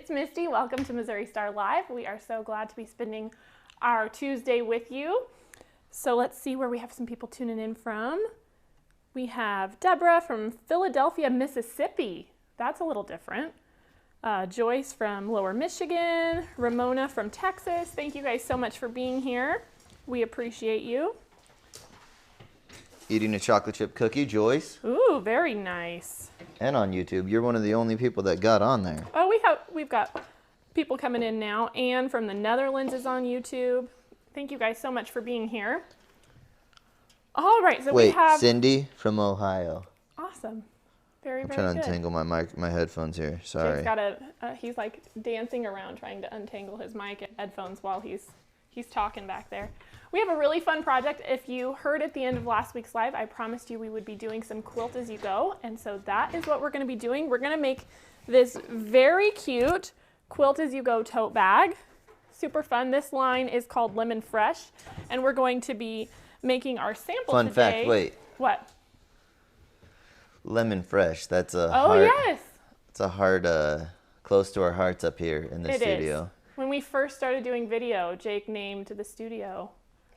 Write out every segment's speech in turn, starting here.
it's Misty. Welcome to Missouri Star Live. We are so glad to be spending our Tuesday with you. So let's see where we have some people tuning in from. We have Deborah from Philadelphia, Mississippi. That's a little different. Joyce from Lower Michigan. Ramona from Texas. Thank you guys so much for being here. We appreciate you. Eating a chocolate chip cookie, Joyce. Ooh, very nice. And on YouTube. You're one of the only people that got on there. Oh, we've got people coming in now. Anne from the Netherlands is on YouTube. Thank you guys so much for being here. All right, so we have Cindy from Ohio. Awesome. Very, very I'm trying to good. untangle my headphones here. Sorry. Jake's got he's like dancing around trying to untangle his mic and headphones while he's talking back there. We have a really fun project. If you heard at the end of last week's live, I promised you we would be doing some quilt as you go. And so that is what we're going to be doing. We're going to make this very cute quilt as you go tote bag. Super fun. This line is called Lemon Fresh. And we're going to be making our sample Fun today. fact, wait. What? Lemon Fresh. That's a yes. It's a heart close to our hearts up here in the studio. Is. When we first started doing video, Jake named the studio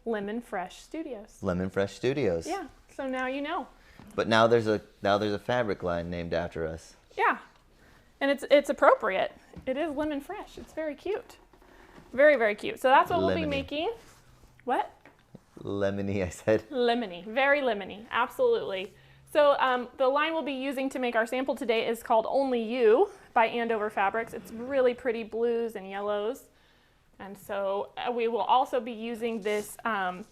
Lemon Fresh Studios. Lemon Fresh Studios. Yeah, so now you know. But now there's a fabric line named after us. Yeah, and it's appropriate. It is Lemon Fresh. It's very cute. Very, very cute. So that's what we'll be making. What? Lemony, I said. Lemony. Very lemony. Absolutely. So the line we'll be using to make our sample today is called Only You by Andover Fabrics. It's really pretty blues and yellows. And so we will also be using this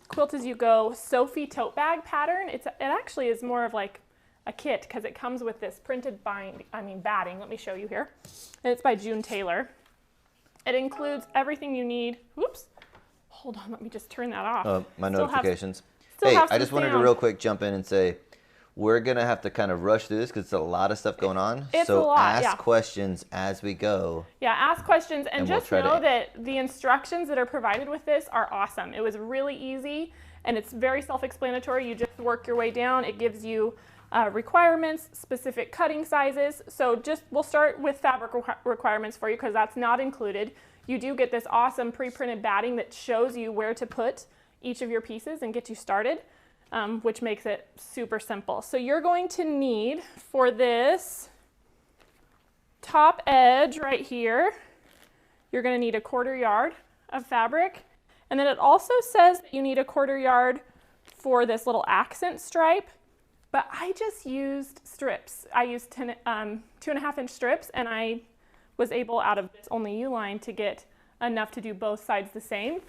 Quilt As You Go Sophie tote bag pattern. It actually is more of like a kit because it comes with this printed batting. Let me show you here. And it's by June Tailor. It includes everything you need. Whoops. Hold on, let me just turn that off. My notifications. Hey, I just wanted to real quick jump in and say, we're going to have to kind of rush through this because it's a lot of stuff going on. It's a lot, ask questions as we go. Yeah, ask questions and just we'll know that the instructions that are provided with this are awesome. It was really easy and it's very self-explanatory. You just work your way down. It gives you requirements, specific cutting sizes. So we'll start with fabric requirements for you because that's not included. You do get this awesome pre-printed batting that shows you where to put each of your pieces and get you started. Which makes it super simple. So you're going to need, for this top edge right here, you're going to need 1/4 yard of fabric. And then it also says that you need 1/4 yard for this little accent stripe, but I just used strips. I used 2.5 inch strips, and I was able, out of this Only You line, to get enough to do both sides the same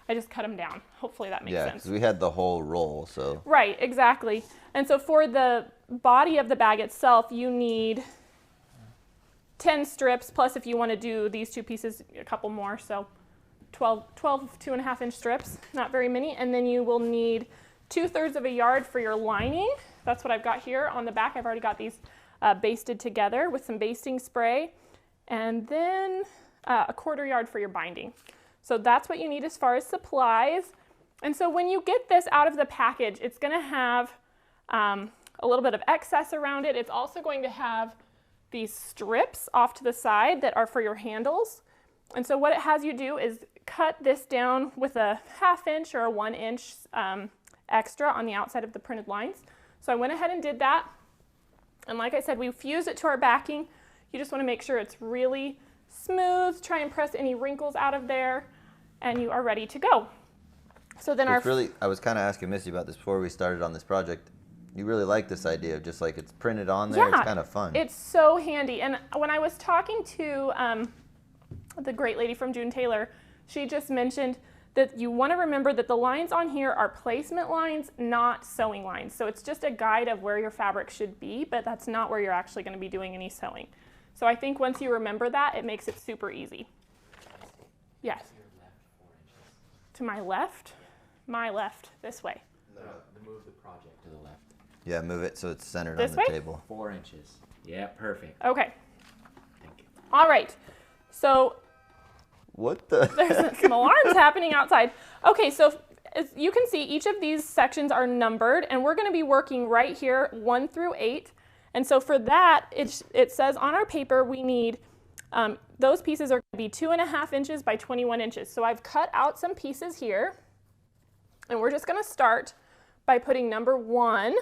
I just cut them down. Hopefully that makes sense. Yeah, because we had the whole roll, so. Right, exactly. And so for the body of the bag itself, you need 10 strips, plus if you want to do these two pieces, a couple more, so 12 2.5 inch strips, not very many. And then you will need 2/3 of a yard for your lining. That's what I've got here on the back. I've already got these basted together with some basting spray. And then 1/4 yard for your binding. So that's what you need as far as supplies. And so when you get this out of the package, it's going to have a little bit of excess around it. It's also going to have these strips off to the side that are for your handles. And so what it has you do is cut this down with a 1/2 inch or a 1 inch extra on the outside of the printed lines. So I went ahead and did that. And like I said, we fused it to our backing. You just want to make sure it's really smooth. Try and press any wrinkles out of there. And you are ready to go. So then I was kind of asking Misty about this before we started on this project. You really like this idea of just like it's printed on there. Yeah, it's kind of fun. It's so handy. And when I was talking to the great lady from June Tailor, she just mentioned that you want to remember that the lines on here are placement lines, not sewing lines. So it's just a guide of where your fabric should be, but that's not where you're actually going to be doing any sewing. So I think once you remember that, it makes it super easy. Yes. To my left? My left, this way. No, move the project to the left. Yeah, move it so it's centered this on the way? table. 4 inches. Yeah, perfect. Okay. Thank you. All right. So What the? there's some alarms happening outside. Okay, so as you can see, each of these sections are numbered, and we're going to be working right here 1 through 8. And so for that, it says on our paper we need Those pieces are going to be 2.5 inches by 21 inches. So I've cut out some pieces here, and we're just going to start by putting number 1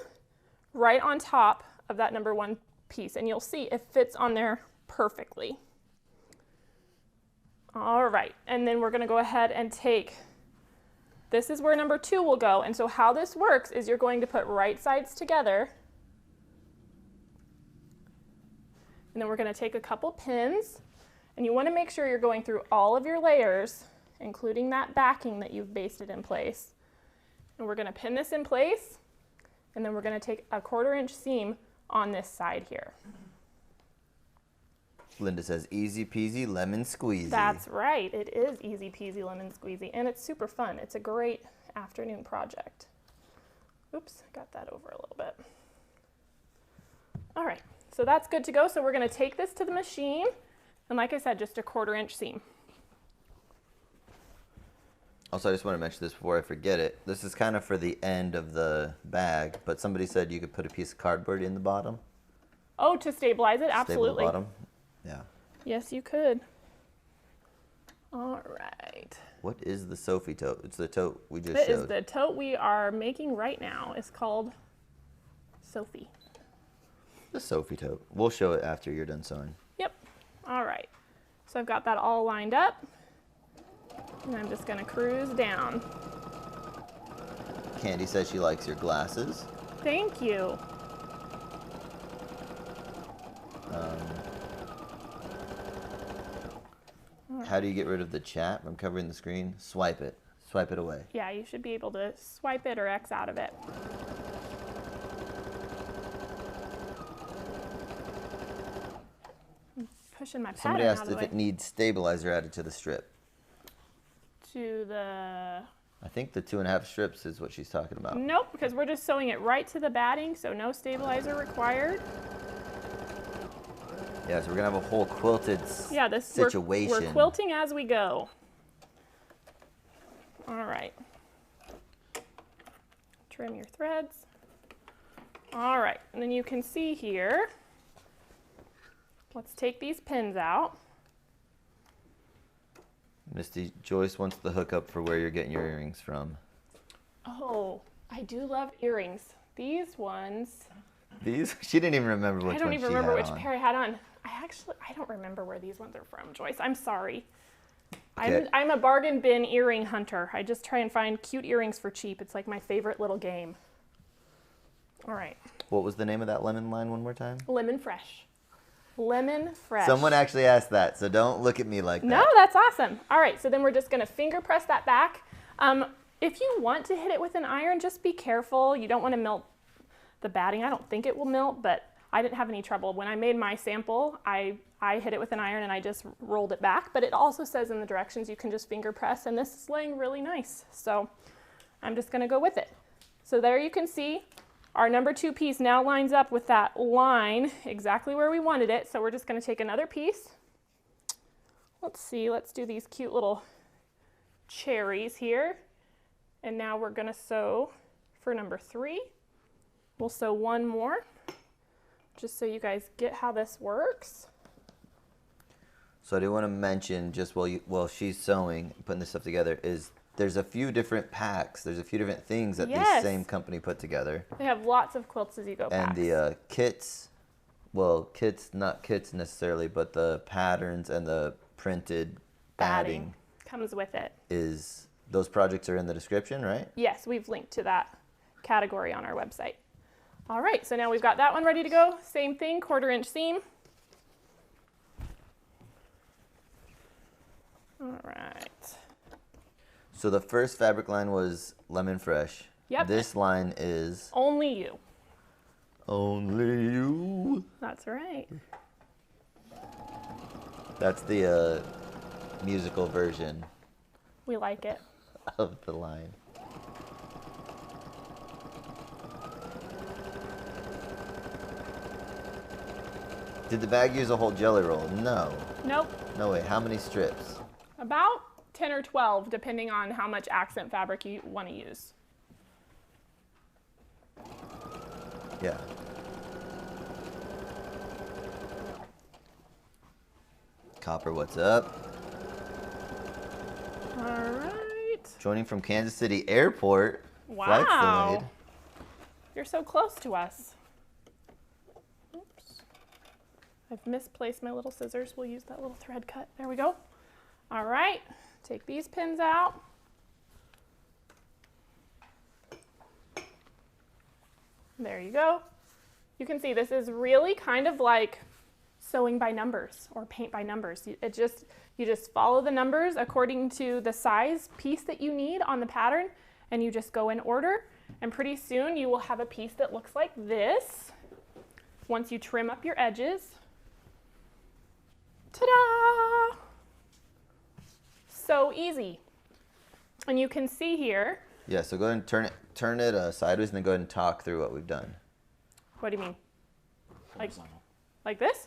right on top of that number 1 piece, and you'll see it fits on there perfectly. All right, and then we're going to go ahead and take, this is where number 2 will go, and so how this works is you're going to put right sides together, and then we're going to take a couple pins, and you want to make sure you're going through all of your layers, including that backing that you've basted in place. And we're going to pin this in place, and then we're going to take a 1/4 inch seam on this side here. Linda says, easy peasy lemon squeezy. That's right. It is easy peasy lemon squeezy, and it's super fun. It's a great afternoon project. Oops, got that over a little bit. All right, so that's good to go. So we're going to take this to the machine, and like I said, just a 1/4 inch seam. Also, I just want to mention this before I forget it. This is kind of for the end of the bag, but somebody said you could put a piece of cardboard in the bottom. Oh, to stabilize it? Absolutely. Stable the bottom. Yeah. Yes, you could. All right. What is the Sophie tote? It's the tote we just That showed. is the tote we are making right now. It's called Sophie. The Sophie tote. We'll show it after you're done sewing. Yep. All right. So I've got that all lined up, and I'm just going to cruise down. Candy says she likes your glasses. Thank you. How do you get rid of the chat from covering the screen? Swipe it. Swipe it away. Yeah, you should be able to swipe it or X out of it. I'm pushing my Somebody pattern asked out of the if way. it needs stabilizer added to the strip. To the... I think the 2.5 strips is what she's talking about. Nope, because we're just sewing it right to the batting, so no stabilizer required. Yeah, so we're going to have a whole quilted situation. We're quilting as we go. All right. Trim your threads. All right, and then you can see here, let's take these pins out. Misty, Joyce wants the hookup for where you're getting your earrings from. Oh, I do love earrings. These ones, These? She didn't even remember which one I don't even remember which on. pair I had on. I don't remember where these ones are from, Joyce. I'm sorry. Okay. I'm a bargain bin earring hunter. I just try and find cute earrings for cheap. It's like my favorite little game. All right. What was the name of that lemon line one more time? Lemon Fresh. Lemon Fresh. Someone actually asked that, so don't look at me like that. No, that's awesome. All right, so then we're just gonna finger press that back. If you want to hit it with an iron, just be careful. You don't want to melt the batting. I don't think it will melt, but I didn't have any trouble. When I made my sample, I hit it with an iron and I just rolled it back, but it also says in the directions you can just finger press, and this is laying really nice. So I'm just gonna go with it. So there you can see our number 2 piece now lines up with that line exactly where we wanted it. So we're just gonna take another piece. Let's see, let's do these cute little cherries here. And now we're gonna sew for number 3. We'll sew one more, just so you guys get how this works. So I do want to mention, just while she's sewing, putting this stuff together, is there's a few different packs. There's a few different things that Yes. this same company put together. They have lots of quilts as you go And packs. the kits, well, kits, not kits necessarily, but the patterns and the printed batting comes with it. is, those projects are in the description, right? Yes, we've linked to that category on our website. All right, so now we've got that one ready to go. Same thing, 1/4 inch seam. All right. So the first fabric line was Lemon Fresh. Yep. This line is Only You. Only You. That's right. That's the musical version We like it. of the line. Did the bag use a whole jelly roll? No. Nope. No way. How many strips? About 10 or 12, depending on how much accent fabric you want to use. Yeah. Copper, what's up? All right. Joining from Kansas City Airport. Wow. Flight's delayed. You're so close to us. Oops. I've misplaced my little scissors. We'll use that little thread cut. There we go. All right. Take these pins out. There you go. You can see this is really kind of like sewing by numbers or paint by numbers. You just follow the numbers according to the size piece that you need on the pattern, and you just go in order, and pretty soon you will have a piece that looks like this once you trim up your edges. Ta-da! So easy. And you can see here. Yeah, so go ahead and turn it sideways and then go ahead and talk through what we've done. What do you mean? Horizontal. Like this?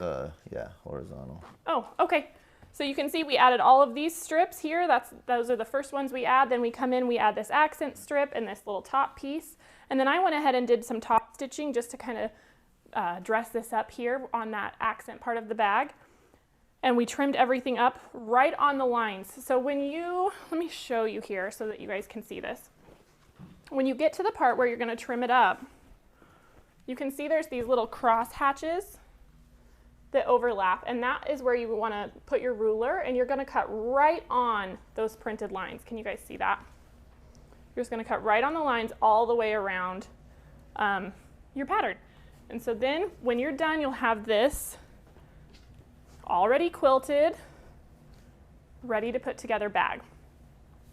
Yeah, horizontal. Oh, okay. So you can see we added all of these strips here. Those are the first ones we add. Then we come in, we add this accent strip and this little top piece. And then I went ahead and did some top stitching just to kind of dress this up here on that accent part of the bag. And we trimmed everything up right on the lines. So when let me show you here so that you guys can see this. When you get to the part where you're going to trim it up, you can see there's these little cross hatches that overlap, and that is where you want to put your ruler, and you're going to cut right on those printed lines. Can you guys see that? You're just going to cut right on the lines all the way around your pattern. And so then when you're done, you'll have this already quilted, ready to put together bag.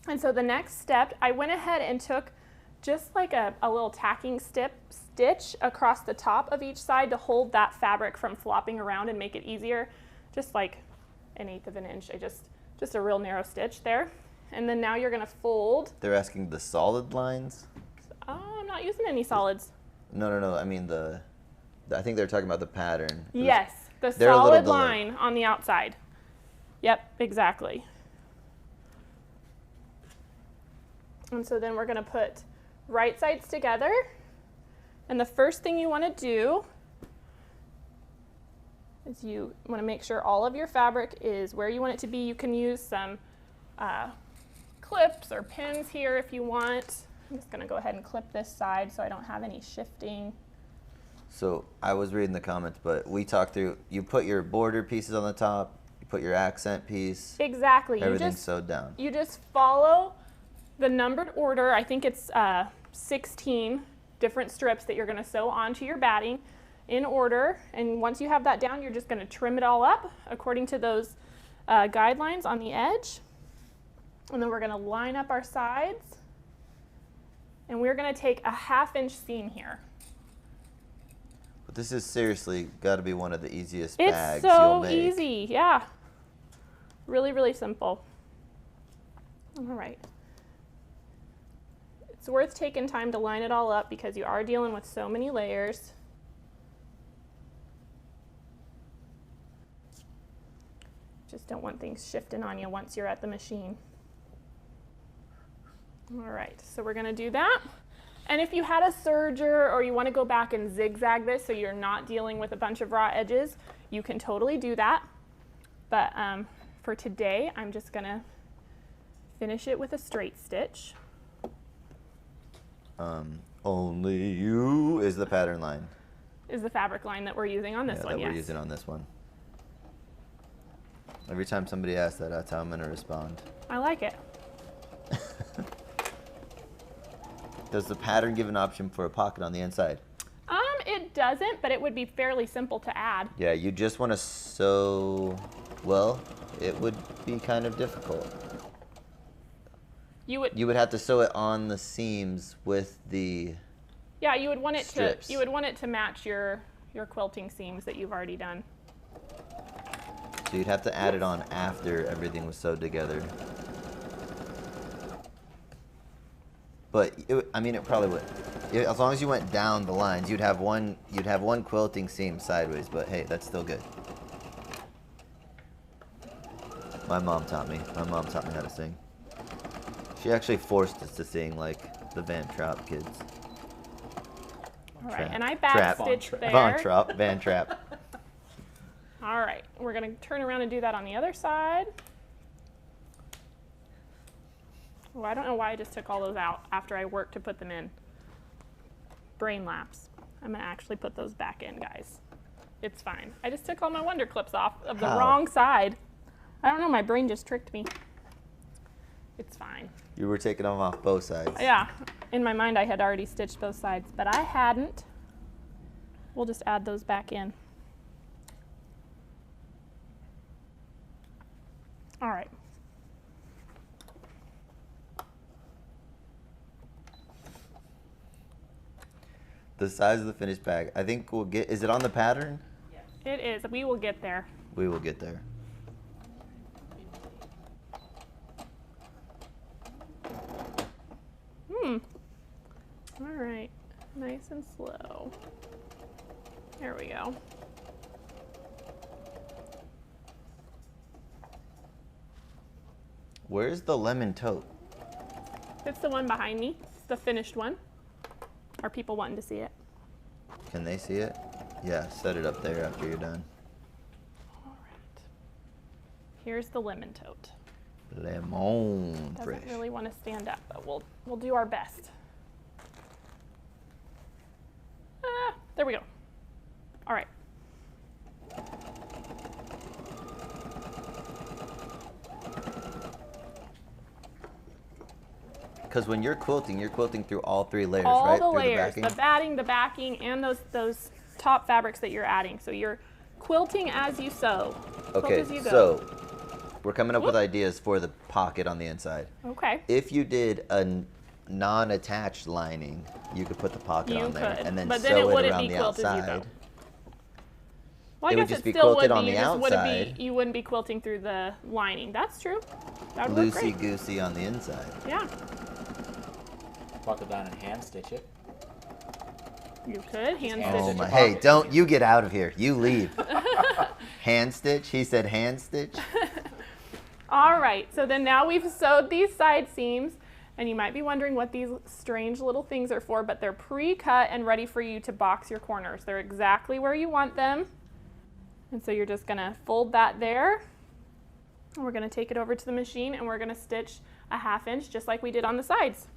And so the next step, I went ahead and took just like a little tacking stitch across the top of each side to hold that fabric from flopping around and make it easier, just like 1/8 of an inch. Just a real narrow stitch there. And then now you're going to fold. They're asking the solid lines? Oh, I'm not using any solids. No. I mean I think they're talking about the pattern. Yes, the they're a little solid delayed. line on the outside. Yep, exactly. And so then we're going to put right sides together. And the first thing you want to do is you want to make sure all of your fabric is where you want it to be. You can use some clips or pins here if you want. I'm just going to go ahead and clip this side so I don't have any shifting. So I was reading the comments, but we talked through, you put your border pieces on the top, you put your accent piece. Exactly. Everything's sewed down. You just follow the numbered order. I think it's 16 different strips that you're going to sew onto your batting in order. And once you have that down, you're just going to trim it all up according to those guidelines on the edge. And then we're going to line up our sides. And we're going to take a 1/2 inch seam here. But this is seriously got to be one of the easiest bags It's you'll so make. easy. Yeah. Really, really simple. All right. It's worth taking time to line it all up because you are dealing with so many layers. Just don't want things shifting on you once you're at the machine. All right, so we're going to do that. And if you had a serger or you want to go back and zigzag this so you're not dealing with a bunch of raw edges, you can totally do that. But for today, I'm just going to finish it with a straight stitch. Only you is the pattern line. Is the fabric line that we're using on this one, that yes. we're using on this one. Every time somebody asks that, that's how I'm going to respond. I like it. Does the pattern give an option for a pocket on the inside? It doesn't, but it would be fairly simple to add. Yeah, you just want to sew, well, it would be kind of difficult. You would have to sew it on the seams with the Yeah, you would want it strips. to match your quilting seams that you've already done. So you'd have to add it on after everything was sewed together. But it probably would. As long as you went down the lines, you'd have one quilting seam sideways, but hey, that's still good. My mom taught me how to sing. She actually forced us to sing like the Van Trapp kids. All right, and I back stitched there. Van Trapp. All right, we're gonna turn around and do that on the other side. Oh, I don't know why I just took all those out after I worked to put them in. Brain lapse. I'm gonna actually put those back in, guys. It's fine. I just took all my wonder clips off of the wrong side. I don't know, my brain just tricked me. It's fine. You were taking them off both sides. Yeah, in my mind I had already stitched both sides, but I hadn't. We'll just add those back in. All right. The size of the finished bag. I think we'll get, is it on the pattern? It is. We will get there. We will get there. All right. Nice and slow. There we go. Where's the lemon tote? It's the one behind me. It's the finished one. Are people wanting to see it? Can they see it? Yeah, set it up there after you're done. All right. Here's the lemon tote. Lemon fresh. Doesn't really want to stand up, but we'll do our best. There we go. All right. Because when you're quilting through all three layers, All right? the Through layers, the the batting, the backing, and those top fabrics that you're adding. So you're quilting as you sew. Quilt Okay, as you go. so we're coming up with Whoop. ideas for the pocket on the inside. Okay. If you did a non-attached lining, you could put the pocket You on there could, and then but then it sew it wouldn't around be the quilt as you outside. go. Well, I It would guess just it be still would quilted be. on the You just wouldn't outside. be. You wouldn't be quilting through the lining. That's true. That would work great. Loosey-goosey on the inside. Yeah, Buckle down and hand stitch it. you could hand hand Oh stitch. stitch my! a Hey, pocket. don't you get out of here! You leave. Hand stitch. He said hand stitch. All right. So then now we've sewed these side seams, and you might be wondering what these strange little things are for, but they're pre-cut and ready for you to box your corners. They're exactly where you want them. And so you're just gonna fold that there. And we're gonna take it over to the machine and we're gonna stitch a 1/2 inch just like we did on the sides.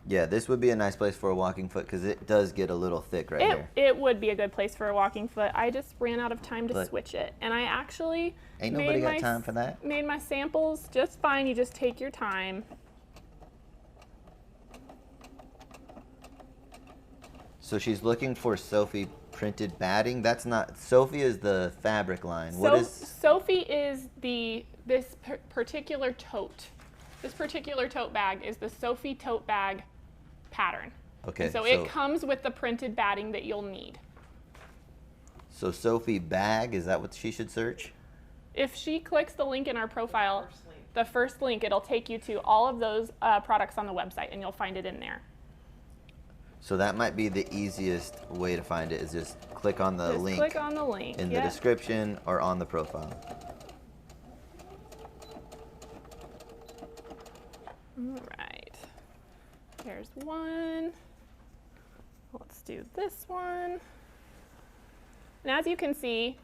Yeah, this would be a nice place for a walking foot because it does get a little thick right here. It would be a good place for a walking foot. I just ran out of time to But- switch it. And I actually Ain't nobody made got my time for that. Made my samples just fine. You just take your time. So she's looking for Sophie printed batting. That's not Sophie is the fabric line. What is Sophie is this particular tote. This particular tote bag is the Sophie tote bag pattern. okay? And so it comes with the printed batting that you'll need. So Sophie bag, is that what she should search? If she clicks the link in our profile, the first link, it'll take you to all of those products on the website, and you'll find it in there. So that might be the easiest way to find it is just click on the Just link click on the link. in the Yep. description or on the profile. All right. There's one. Let's do this one. And as you can see,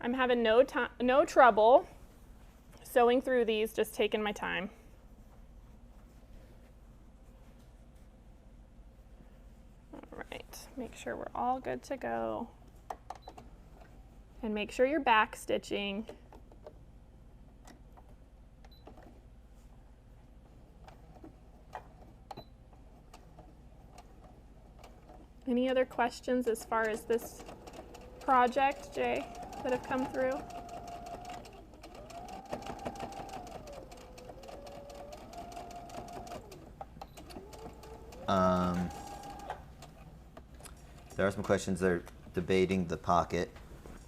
I'm having no trouble sewing through these, just taking my time. All right, make sure we're all good to go. And make sure you're back stitching. Any other questions as far as this project, Jay, that have come through? There are some questions. They're debating the pocket.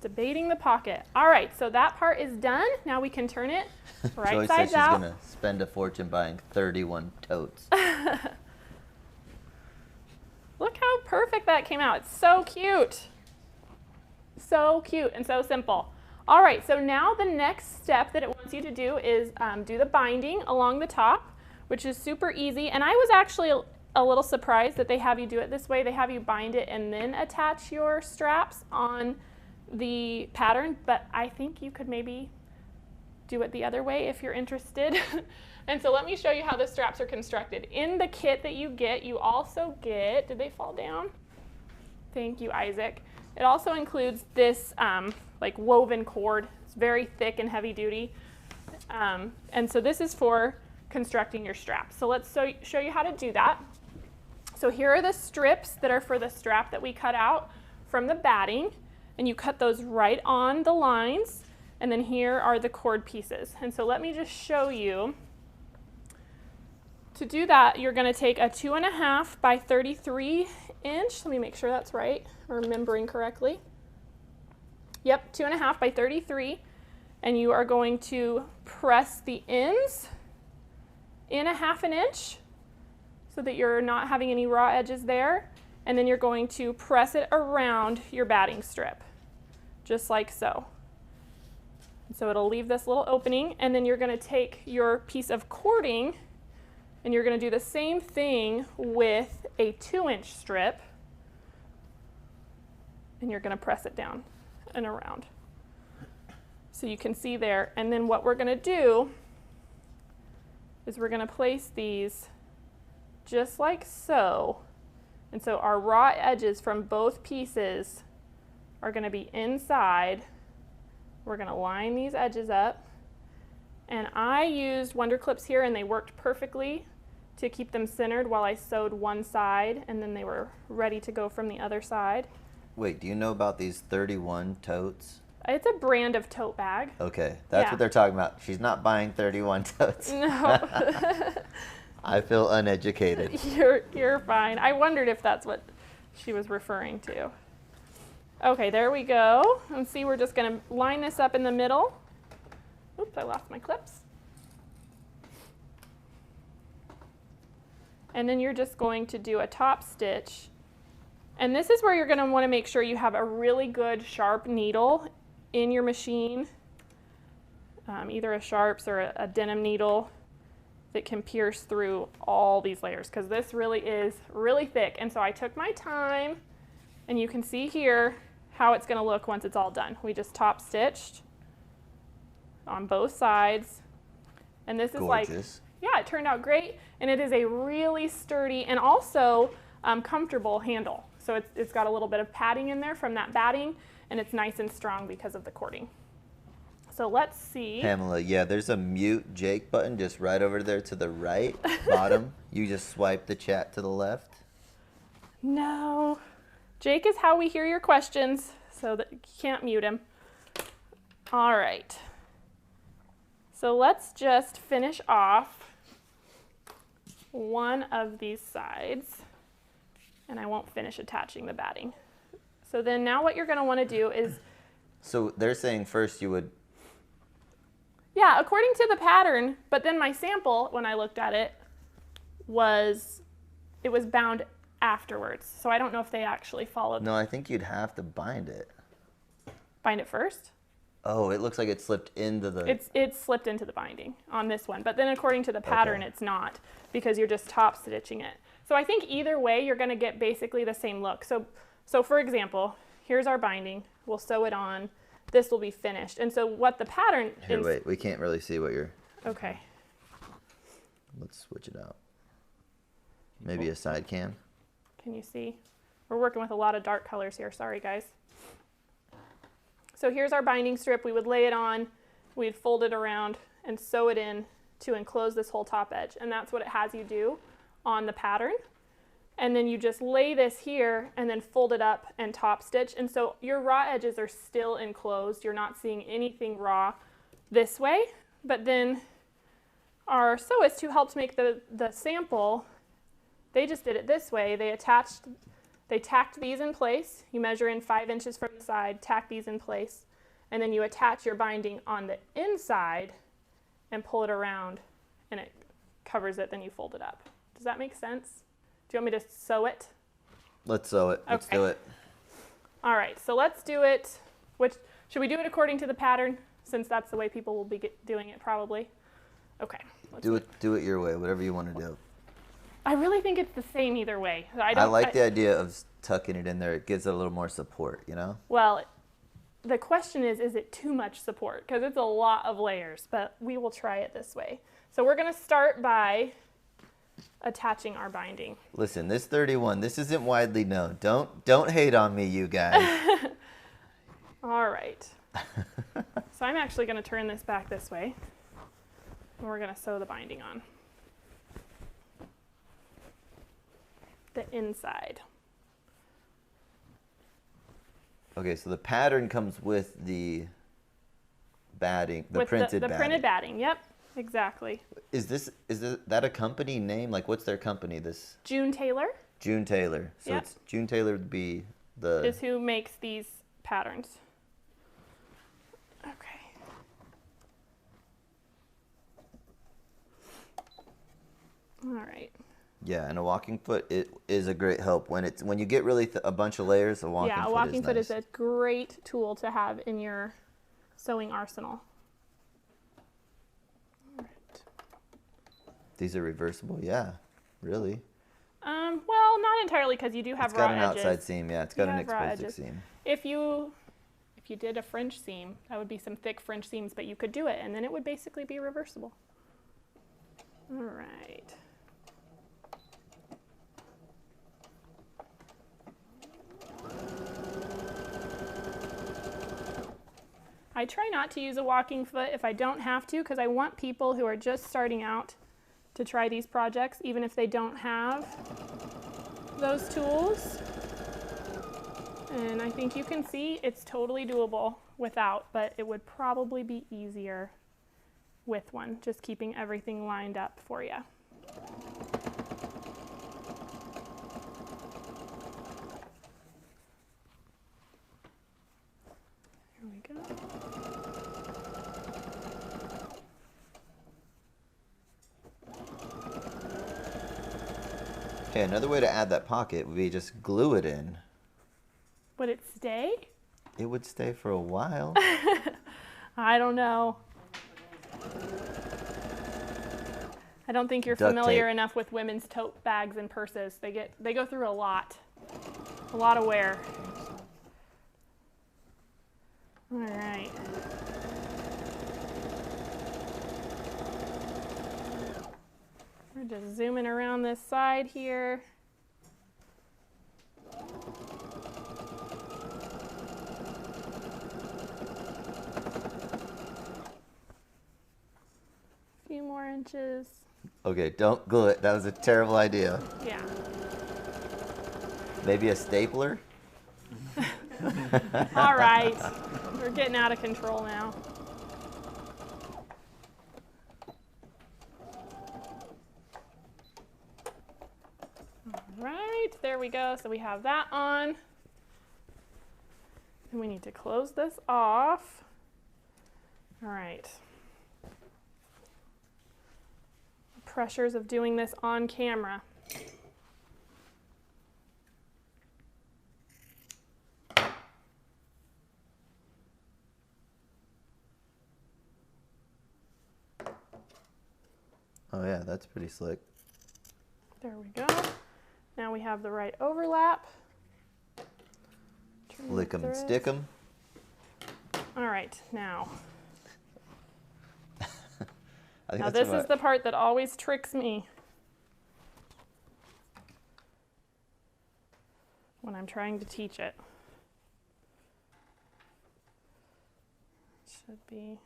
Debating the pocket. All right, so that part is done. Now we can turn it right Joy said sides she's out. gonna spend a fortune buying 31 totes. Look how perfect that came out. It's so cute. So cute and so simple. All right, so now the next step that it wants you to do is do the binding along the top, which is super easy. And I was actually a little surprised that they have you do it this way. They have you bind it and then attach your straps on the pattern, but I think you could maybe do it the other way if you're interested. And so let me show you how the straps are constructed. In the kit that you get, you also get, did they fall down? Thank you, Isaac. It also includes this like woven cord. It's very thick and heavy duty. And so this is for constructing your straps. So let's show you how to do that. So here are the strips that are for the strap that we cut out from the batting, and you cut those right on the lines, and then here are the cord pieces. And so let me just show you. To do that, you're going to take a 2.5 by 33 inch. Let me make sure that's right, remembering correctly. Yep, 2.5 by 33, and you are going to press the ends in 1/2 inch so that you're not having any raw edges there, and then you're going to press it around your batting strip, just like so. So it'll leave this little opening, and then you're going to take your piece of cording and you're going to do the same thing with a 2-inch strip, and you're going to press it down and around. So you can see there, and then what we're going to do is we're going to place these just like so. And so our raw edges from both pieces are going to be inside. We're going to line these edges up. And I used Wonder Clips here, and they worked perfectly to keep them centered while I sewed one side, and then they were ready to go from the other side. Wait, do you know about these 31 totes? It's a brand of tote bag. Okay, that's what they're talking about. She's not buying 31 totes. No. I feel uneducated. You're fine. I wondered if that's what she was referring to. Okay, there we go. And see, we're just going to line this up in the middle. Oops, I lost my clips. And then you're just going to do a top stitch. And this is where you're going to want to make sure you have a really good sharp needle in your machine, either a Sharps or a denim needle that can pierce through all these layers, because this really is really thick. And so I took my time, and you can see here how it's going to look once it's all done. We just top stitched on both sides, and this is gorgeous. Yeah, it turned out great, and it is a really sturdy and also comfortable handle. So it's got a little bit of padding in there from that batting, and it's nice and strong because of the cording. So let's see. Pamela, yeah, there's a mute Jake button just right over there to the right bottom. You just swipe the chat to the left. No. Jake is how we hear your questions, so that you can't mute him. All right. So let's just finish off one of these sides, and I won't finish attaching the batting. So then now what you're going to want to do is... So they're saying first you would... Yeah, according to the pattern, but then my sample, when I looked at it, it was bound afterwards. So I don't know if they actually followed. No, I think you'd have to bind it. Bind it first? Oh, it looks like it slipped into the... It's slipped into the binding on this one, but then according to the pattern, It's not, because you're just top stitching it. So I think either way, you're going to get basically the same look. So for example, here's our binding. We'll sew it on. This will be finished. And so what the pattern... Here, wait, we can't really see what you're... Okay. Let's switch it out. Maybe a side cam. Can you see? We're working with a lot of dark colors here. Sorry, guys. So here's our binding strip. We would lay it on, we'd fold it around and sew it in to enclose this whole top edge. And that's what it has you do on the pattern. And then you just lay this here and then fold it up and top stitch. And so your raw edges are still enclosed. You're not seeing anything raw this way. But then our sewists who helped make the sample, they just did it this way. They tacked these in place. You measure in 5 inches from the side, tack these in place, and then you attach your binding on the inside and pull it around, and it covers it, then you fold it up. Does that make sense? Do you want me to sew it? Let's sew it. Let's do it. All right, so let's do it. Should we do it according to the pattern, since that's the way people will be doing it probably? Okay. Do it your way, whatever you want to do. I really think it's the same either way. I like the idea of tucking it in there. It gives it a little more support, you know? Well, the question is it too much support? Because it's a lot of layers, but we will try it this way. So we're going to start by attaching our binding. Listen, this 31, this isn't widely known. Don't hate on me, you guys. All right. So I'm actually going to turn this back this way, and we're going to sew the binding on the inside. Okay, so the pattern comes with the batting, the printed batting. The printed batting, yep, exactly. Is that a company name? Like, what's their company? This June Tailor. June Tailor. So Yep. it's June Tailor would be the. Is who makes these patterns. Okay. All right. Yeah, and a walking foot it is a great help when you get really a bunch of layers. A walking foot Yeah, a walking is foot nice. is a great tool to have in your sewing arsenal. All right. These are reversible. Yeah, really. Well, not entirely because you do have It's got raw an edges. outside seam. Yeah, it's got You an have raw exposed edges. seam. If you did a French seam, that would be some thick French seams, but you could do it, and then it would basically be reversible. All right. I try not to use a walking foot if I don't have to, because I want people who are just starting out to try these projects, even if they don't have those tools. And I think you can see it's totally doable without, but it would probably be easier with one, just keeping everything lined up for you. Here we go. Okay, another way to add that pocket would be just glue it in. Would it stay? It would stay for a while. I don't know. I don't think you're Duct familiar tape. enough with women's tote bags and purses. They go through a lot of wear. All right. We're just zooming around this side here. A few more inches. Okay, don't glue it. That was a terrible idea. Yeah. Maybe a stapler? All right. We're getting out of control now. All right, there we go. So we have that on. And we need to close this off. All right. Pressures of doing this on camera. Oh yeah, that's pretty slick. There we go. Now we have the right overlap. Turn Lick the 'em and threads. stick 'em. All right, now. I think Now that's this is the part that always tricks me when I'm trying to teach it. Should be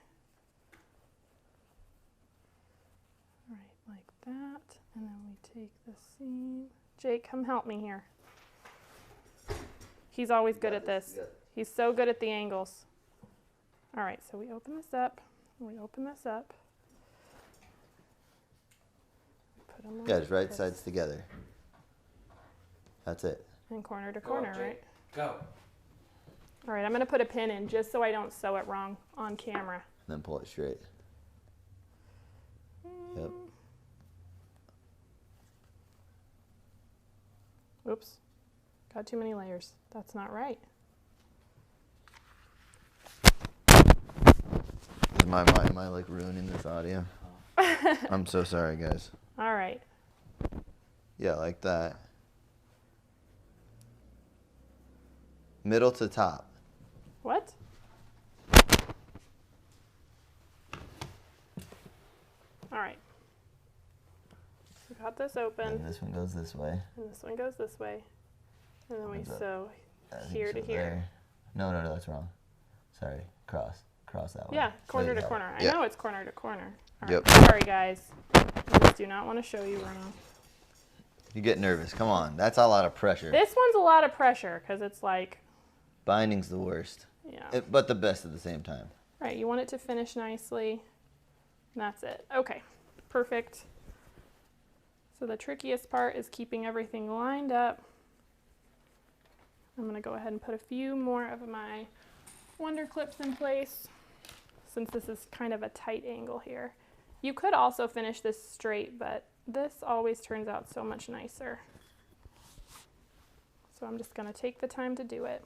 right like that, and then we take the seam. Jake, come help me here. He's always good at this. He's so good at the angles. All right, so we open this up. We open this up. Put them Yeah, just like right this. sides together. That's it. And corner to Go corner, up, Jake. right? Go. All right, I'm going to put a pin in just so I don't sew it wrong on camera. And then pull it straight. Yep. Oops, got too many layers. That's not right. Am I like ruining this audio? I'm so sorry, guys. All right. Yeah, like that. Middle to top. What? All right. We got this open. And this one goes this way. And this one goes this way. And then we Comes up. sew I think here so to here. there. No, that's wrong. Sorry, cross that way. Yeah, corner to yeah. corner. I Yeah. know it's corner to corner. All Yep. right. Sorry, guys. I just do not want to show you wrong. You get nervous. Come on, that's a lot of pressure. This one's a lot of pressure because it's like, Binding's the worst, yeah. but the best at the same time. Right, you want it to finish nicely. And that's it. Okay, perfect. So the trickiest part is keeping everything lined up. I'm going to go ahead and put a few more of my wonder clips in place since this is kind of a tight angle here. You could also finish this straight, but this always turns out so much nicer. So I'm just going to take the time to do it.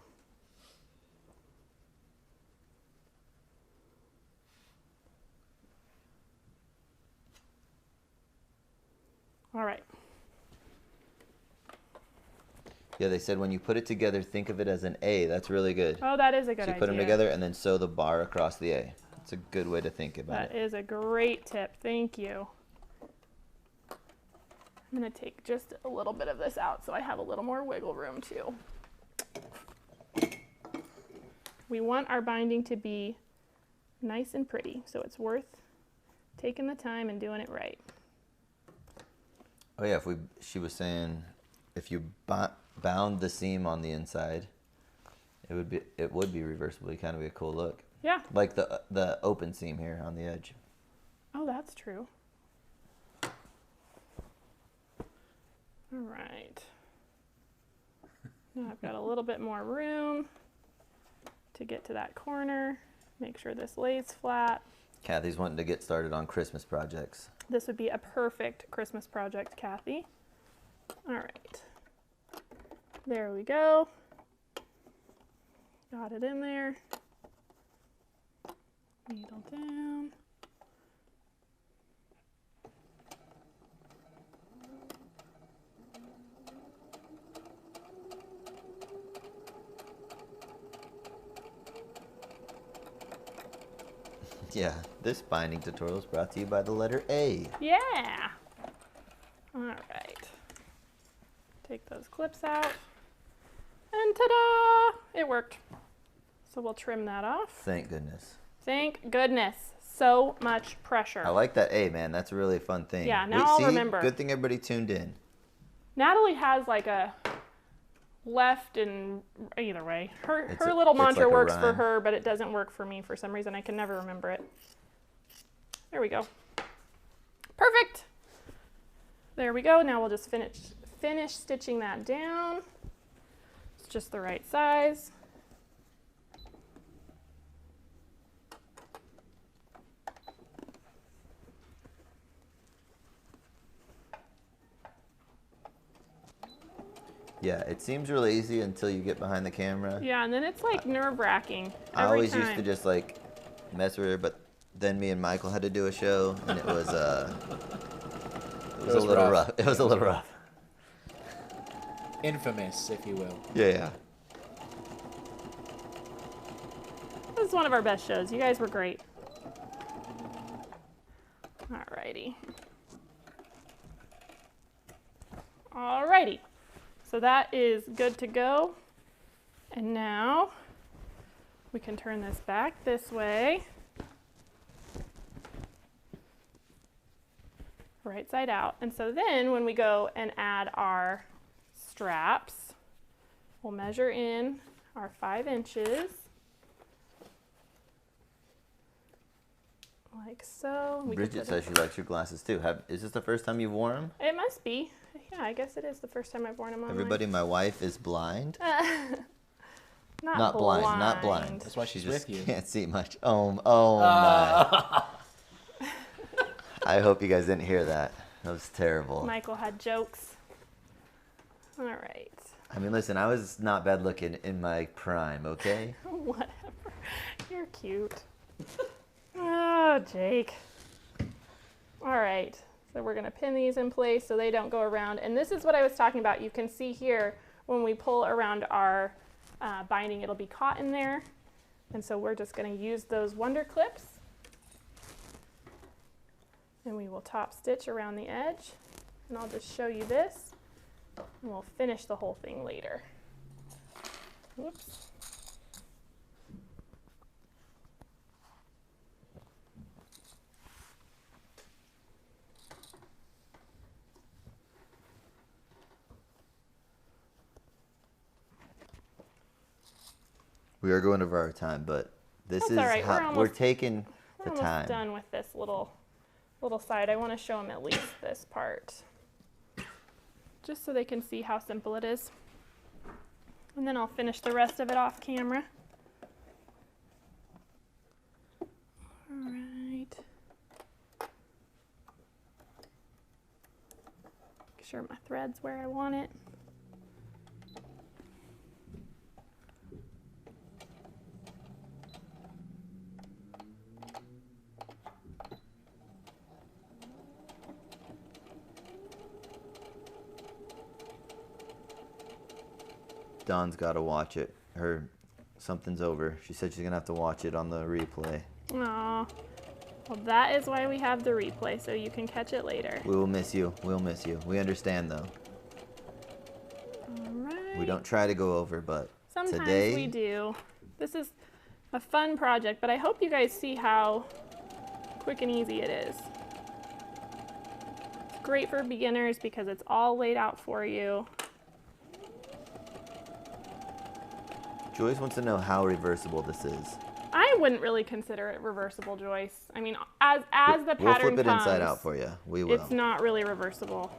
All right. Yeah, they said when you put it together, think of it as an A. That's really good. Oh, that is a good So you idea. put them together and then sew the bar across the A. It's a good way to think about That it. is a great tip. Thank you. I'm going to take just a little bit of this out so I have a little more wiggle room too. We want our binding to be nice and pretty, so it's worth taking the time and doing it right. Oh yeah, she was saying if you bound the seam on the inside, it would be reversible. Kind of be a cool look. Yeah. Like the open seam here on the edge. Oh, that's true. All right. Now I've got a little bit more room to get to that corner. Make sure this lays flat. Kathy's wanting to get started on Christmas projects. This would be a perfect Christmas project, Kathy. All right. There we go. Got it in there. Needle down. Yeah, this binding tutorial is brought to you by the letter A. Yeah. All right. Take those clips out. And ta-da! It worked. So we'll trim that off. Thank goodness. Thank goodness. So much pressure. I like that A, man. That's a really fun thing. Yeah, now I'll remember. Good thing everybody tuned in. Natalie has like a left and either way. Her It's little mantra like a works for rhyme. her, but it doesn't work for me for some reason. I can never remember it. There we go. Perfect. There we go. Now we'll just finish stitching that down. It's just the right size. Yeah, it seems really easy until you get behind the camera. Yeah, and then it's like nerve-wracking I every always time. used to just like mess with her, but then me and Michael had to do a show, and it was a little rough. It was a little rough. Infamous, if you will. Yeah. This is one of our best shows. You guys were great. Alrighty. Alrighty. So that is good to go. And now we can turn this back this way. Right side out. And so then when we go and add our straps, we'll measure in our 5 inches. Like so. We can Bridget put says she likes your glasses too. Is this the first time you've worn them? it must be. Yeah, I guess it is the first time I've worn them on. Everybody, my wife is blind. Not blind. Not blind. That's why She she's just with you. can't see much. Oh my. I hope you guys didn't hear that. That was terrible. Michael had jokes. All right. I mean, listen, I was not bad looking in my prime, okay? Whatever. You're cute. Oh, Jake. All right. So we're going to pin these in place so they don't go around. And this is what I was talking about. You can see here when we pull around our binding, it'll be caught in there. And so we're just going to use those Wonder Clips. And we will top stitch around the edge. And I'll just show you this. And we'll finish the whole thing later. Whoops. We are going over our time, but this That's is all right. how we're taking the We're time. almost done with this little side. I want to show them at least this part, just so they can see how simple it is. And then I'll finish the rest of it off camera. All right. Make sure my thread's where I want it. Dawn's got to watch it. Something's over. She said she's gonna have to watch it on the replay. Aw. Well, that is why we have the replay, so you can catch it later. We will miss you. We'll miss you. We understand though. All right. We don't try to go over, but Sometimes today we do. This is a fun project, but I hope you guys see how quick and easy it is. It's great for beginners because it's all laid out for you. Joyce wants to know how reversible this is. I wouldn't really consider it reversible, Joyce. I mean, as the pattern We'll flip it comes, inside out for you. We will. it's not really reversible.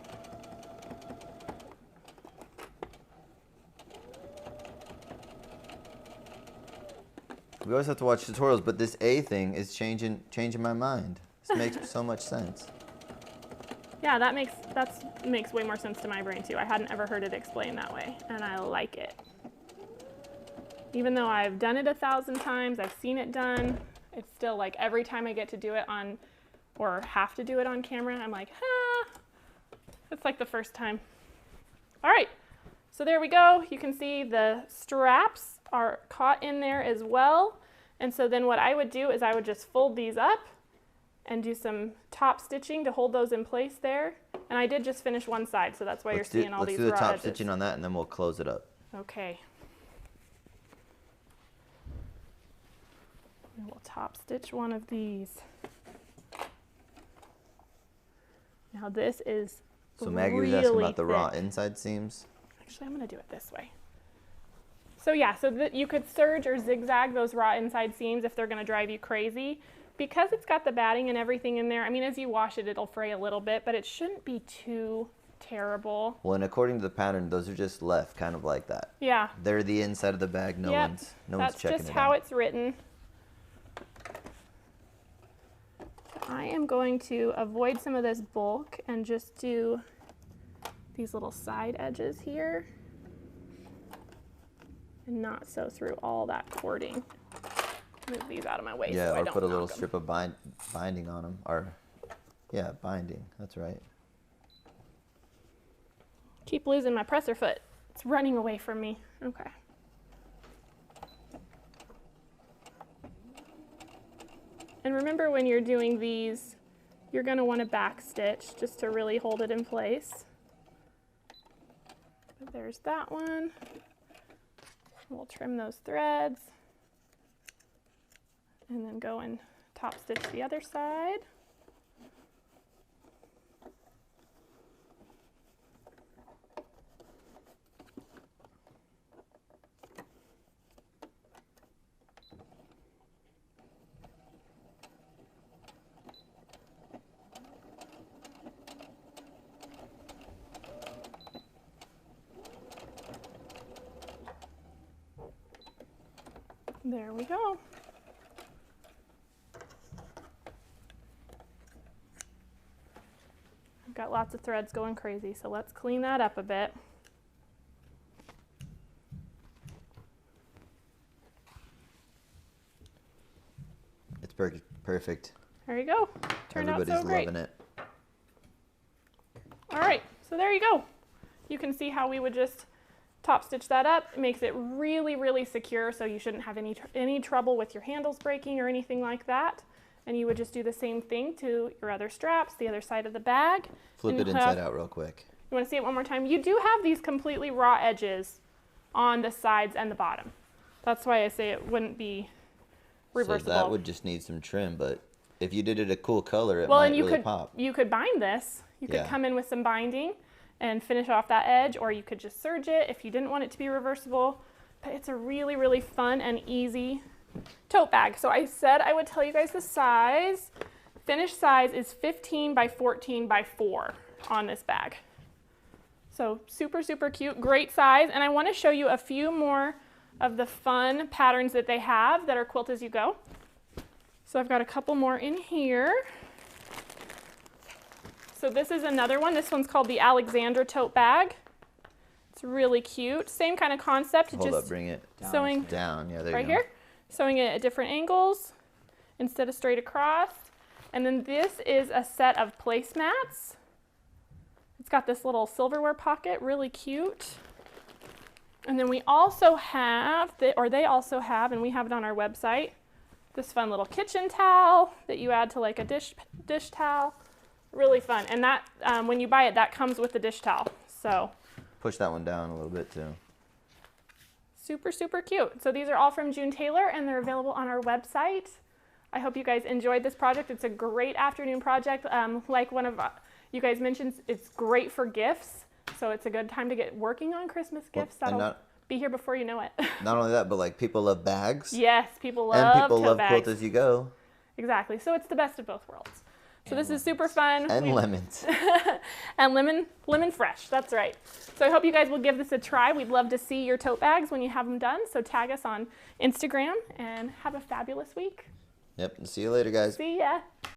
We always have to watch tutorials, but this A thing is changing my mind. This makes so much sense. Yeah, that makes way more sense to my brain too. I hadn't ever heard it explained that way, and I like it. Even though I've done it 1,000 times, I've seen it done, it's still like every time I get to do it on, or have to do it on camera, I'm like, ah, it's like the first time. All right, so there we go. You can see the straps are caught in there as well. And so then what I would do is I would just fold these up and do some top stitching to hold those in place there. And I did just finish one side, so that's why you're seeing all these raw edges. Let's do the top stitching on that, and then we'll close it up. Okay. We will top stitch one of these. Now this is So Maggie was really asking about the raw thick. inside seams. Actually, I'm going to do it this way. So yeah, so that you could serge or zigzag those raw inside seams if they're going to drive you crazy. Because it's got the batting and everything in there, I mean, as you wash it, it'll fray a little bit, but it shouldn't be too terrible. Well, and according to the pattern, those are just left kind of like that. Yeah. They're the inside of the bag. No Yep. one's checking That's just it how out. it's written. I am going to avoid some of this bulk and just do these little side edges here and not sew through all that cording. Move these out of my way Yeah, so I or don't put a knock little 'em. strip of binding on them. Or, yeah, binding. That's right. Keep losing my presser foot. It's running away from me. Okay. And remember, when you're doing these, you're going to want to back stitch just to really hold it in place. But there's that one. We'll trim those threads and then go and top stitch the other side. There we go. I've got lots of threads going crazy, so let's clean that up a bit. It's perfect. There you go. Turned out Everybody's so great. loving it. All right, so there you go. You can see how we would just top stitch that up. It makes it really, really secure, so you shouldn't have any trouble with your handles breaking or anything like that. And you would just do the same thing to your other straps, the other side of the bag. Flip it inside out real quick. You want to see it one more time? You do have these completely raw edges on the sides and the bottom. That's why I say it wouldn't be reversible. So that would just need some trim, but if you did it a cool color, it might really pop. You could bind this. You could come in with some binding and finish off that edge, or you could just serge it if you didn't want it to be reversible. But it's a really, really fun and easy tote bag. So I said I would tell you guys the size. Finished size is 15 by 14 by 4 on this bag. So super, super cute, great size. And I want to show you a few more of the fun patterns that they have that are Quilt As You Go. So I've got a couple more in here. So this is another one. This one's called the Alexandra tote bag. It's really cute. Same kind of concept. Hold up, bring it sewing down. Yeah, there right you go. Here. Sewing it at different angles instead of straight across. And then this is a set of placemats. It's got this little silverware pocket, really cute. And then we also have, they also have, and we have it on our website, this fun little kitchen towel that you add to like a dish towel. Really fun. And that, when you buy it, that comes with the dish towel. So push that one down a little bit too. Super, super cute. So these are all from June Tailor, and they're available on our website. I hope you guys enjoyed this project. It's a great afternoon project. Like one of you guys mentioned, it's great for gifts. So it's a good time to get working on Christmas gifts. That'll be here before you know it. Not only that, but like people love bags. Yes, people love and people love bags. Quilt As You Go. Exactly. So it's the best of both worlds. So this is super fun. And lemons. And lemon fresh, that's right. So I hope you guys will give this a try. We'd love to see your tote bags when you have them done. So tag us on Instagram and have a fabulous week. Yep, see you later, guys. See ya.